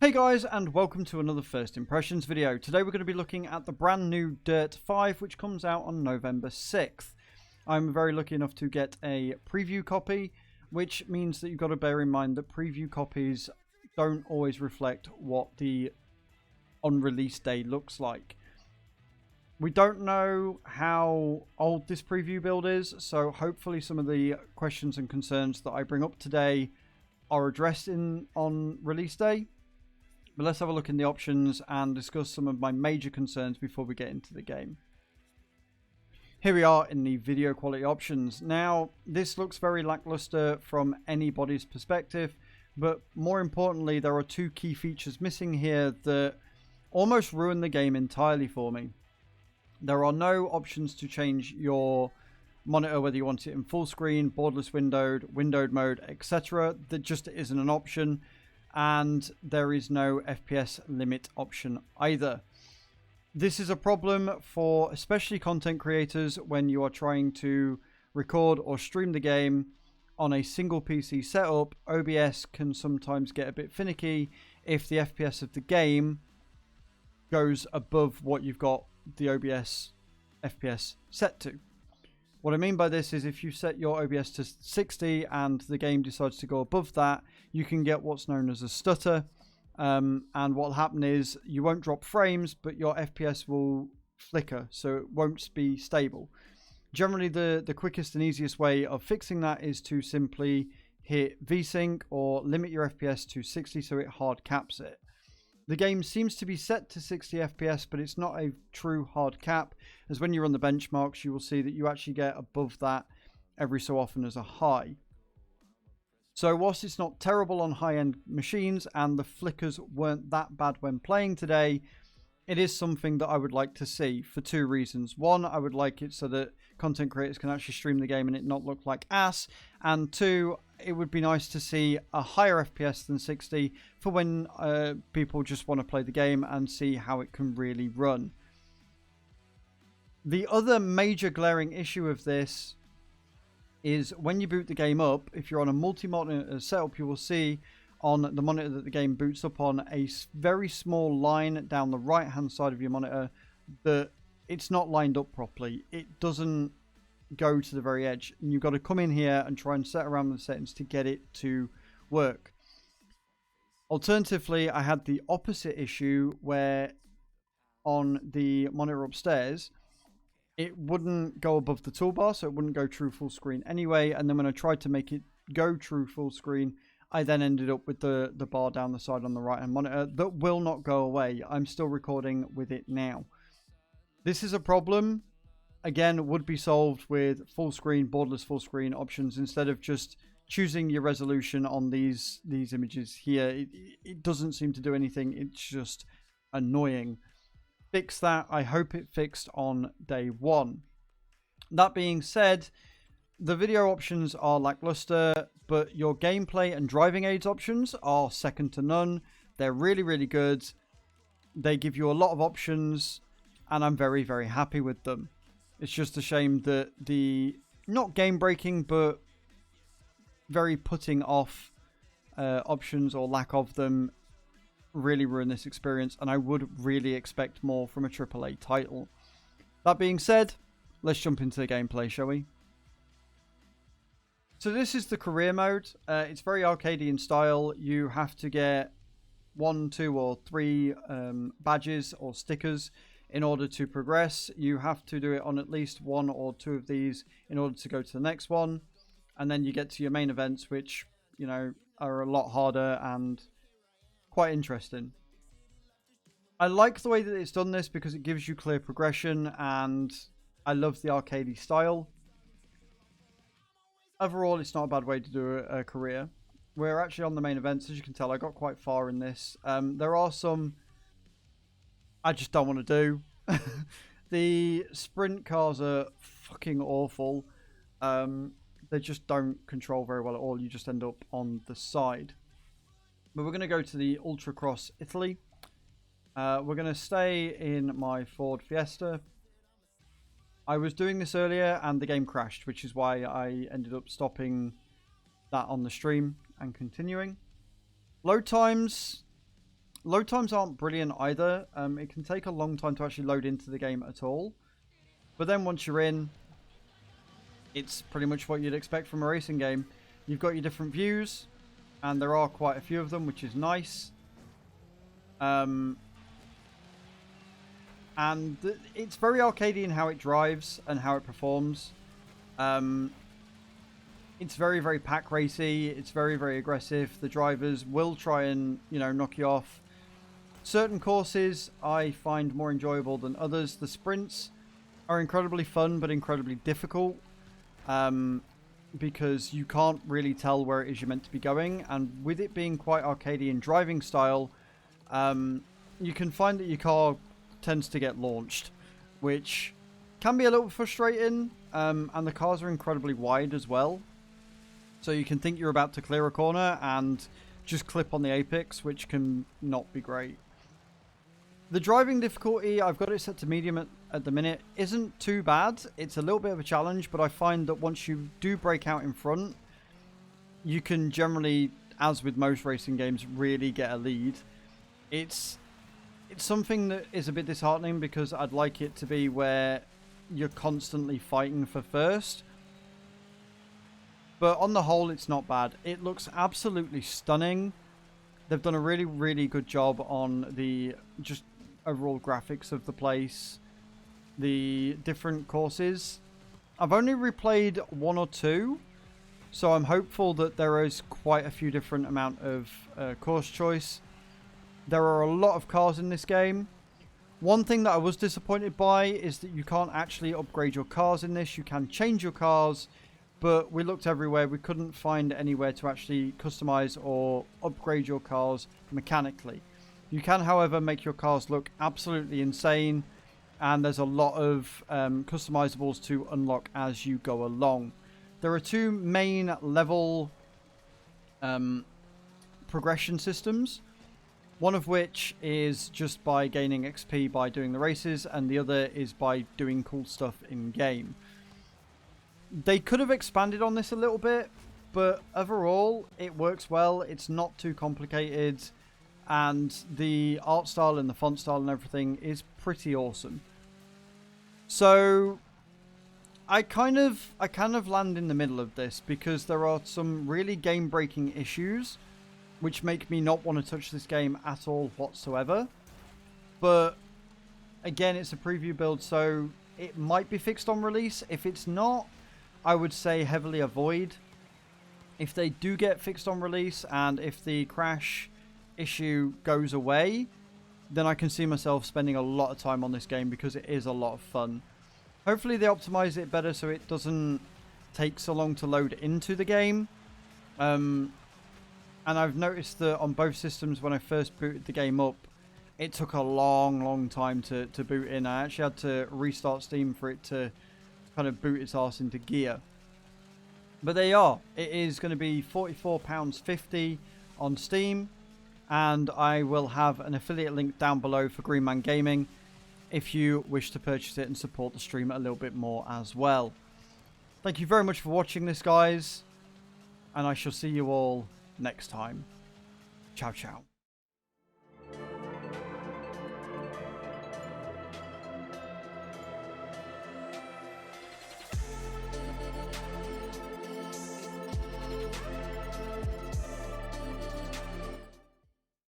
Hey guys, and welcome to another First Impressions video. Today we're going to be looking at the brand new Dirt 5, which comes out on November 6th. I'm very lucky enough to get a preview copy, which means that you've got to bear in mind that preview copies don't always reflect what the on-release day looks like. We don't know how old this preview build is, so hopefully some of the questions and concerns that I bring up today are addressed on release day. But let's have a look in the options and discuss some of my major concerns before we get into the game. Here we are in the video quality options. Now, this looks very lackluster from anybody's perspective, but more importantly, there are two key features missing here that almost ruin the game entirely for me. There are no options to change your monitor, whether you want it in full screen, borderless windowed mode, etc. That just isn't an option. And there is no FPS limit option either. This is a problem for especially content creators when you are trying to record or stream the game on a single PC setup. OBS can sometimes get a bit finicky if the FPS of the game goes above what you've got the OBS FPS set to. What I mean by this is if you set your OBS to 60 and the game decides to go above that, you can get what's known as a stutter. And what will happen is you won't drop frames, but your FPS will flicker, so it won't be stable. Generally, the quickest and easiest way of fixing that is to simply hit VSync or limit your FPS to 60 so it hard caps it. The game seems to be set to 60 FPS, but it's not a true hard cap, as when you run the benchmarks, you will see that you actually get above that every so often as a high. So whilst it's not terrible on high-end machines, and the flickers weren't that bad when playing today, it is something that I would like to see for two reasons. One, I would like it so that content creators can actually stream the game and it not look like ass. And two, it would be nice to see a higher FPS than 60 for when people just want to play the game and see how it can really run. The other major glaring issue of this is when you boot the game up, if you're on a multi-monitor setup, you will see on the monitor that the game boots up on a very small line down the right hand side of your monitor that it's not lined up properly. It doesn't go to the very edge, and you've got to come in here and try and set around the settings to get it to work. Alternatively, I had the opposite issue where on the monitor upstairs it wouldn't go above the toolbar, so it wouldn't go true full screen anyway, and then when I tried to make it go true full screen, I then ended up with the bar down the side on the right hand monitor that will not go away. I'm still recording with it now. This is a problem, again, would be solved with full screen, borderless full screen options instead of just choosing your resolution on these images here. It doesn't seem to do anything. It's just annoying. Fix that. I hope it fixed on day one. That being said, the video options are lackluster, but your gameplay and driving aids options are second to none. They're really, really good. They give you a lot of options, and I'm very, very happy with them. It's just a shame that the, not game breaking, but very putting off options or lack of them really ruin this experience, and I would really expect more from a AAA title. That being said, let's jump into the gameplay, shall we? So this is the career mode. It's very arcadey in style. You have to get 1, 2 or 3 badges or stickers in order to progress. You have to do it on at least 1 or 2 of these in order to go to the next one. And then you get to your main events, which, you know, are a lot harder and quite interesting. I like the way that it's done this because it gives you clear progression, and I love the arcadey style. Overall, it's not a bad way to do a career. We're actually on the main events. As you can tell, I got quite far in this. There are some I just don't want to do. The sprint cars are fucking awful. They just don't control very well at all. You just end up on the side. But we're going to go to the Ultracross Italy. We're going to stay in my Ford Fiesta. I was doing this earlier and the game crashed, which is why I ended up stopping that on the stream and continuing. Load times Load times aren't brilliant either. It can take a long time to actually load into the game at all. But then once you're in, it's pretty much what you'd expect from a racing game. You've got your different views, and there are quite a few of them, which is nice. And it's very arcadey in how it drives and how it performs. It's very, very pack racy. It's very, very aggressive. The drivers will try and, knock you off. Certain courses I find more enjoyable than others. The sprints are incredibly fun, but incredibly difficult. Because you can't really tell where it is you're meant to be going. And with it being quite arcadey in driving style, you can find that your car tends to get launched, which can be a little frustrating. And the cars are incredibly wide as well. So you can think you're about to clear a corner and just clip on the apex, which can not be great. The driving difficulty, I've got it set to medium at the minute, isn't too bad. It's a little bit of a challenge, but I find that once you do break out in front, you can generally, as with most racing games, really get a lead. It's something that is a bit disheartening because I'd like it to be where you're constantly fighting for first. But on the whole, it's not bad. It looks absolutely stunning. They've done a really, really good job on the just overall graphics of the place. The different courses. I've only replayed 1 or 2. So I'm hopeful that there is quite a few different amount of course choice. There are a lot of cars in this game. One thing that I was disappointed by is that you can't actually upgrade your cars in this. You can change your cars. But we looked everywhere. We couldn't find anywhere to actually customize or upgrade your cars mechanically. You can, however, make your cars look absolutely insane. And there's a lot of customizables to unlock as you go along. There are 2 main level progression systems. One of which is just by gaining XP by doing the races. And the other is by doing cool stuff in game. They could have expanded on this a little bit, but overall, it works well. It's not too complicated, and the art style and the font style and everything is pretty awesome. So, I kind of land in the middle of this because there are some really game-breaking issues, which make me not want to touch this game at all whatsoever. But again, it's a preview build, so it might be fixed on release. If it's not, I would say heavily avoid. If they do get fixed on release and if the crash issue goes away, then I can see myself spending a lot of time on this game because it is a lot of fun. Hopefully they optimize it better so it doesn't take so long to load into the game. And I've noticed that on both systems when I first booted the game up, it took a long time to boot in. I actually had to restart Steam for it to kind of boot its arse into gear. But there you are. It is going to be £44.50 on Steam. And I will have an affiliate link down below for Green Man Gaming if you wish to purchase it and support the stream a little bit more as well. Thank you very much for watching this, guys. And I shall see you all next time. Ciao, ciao.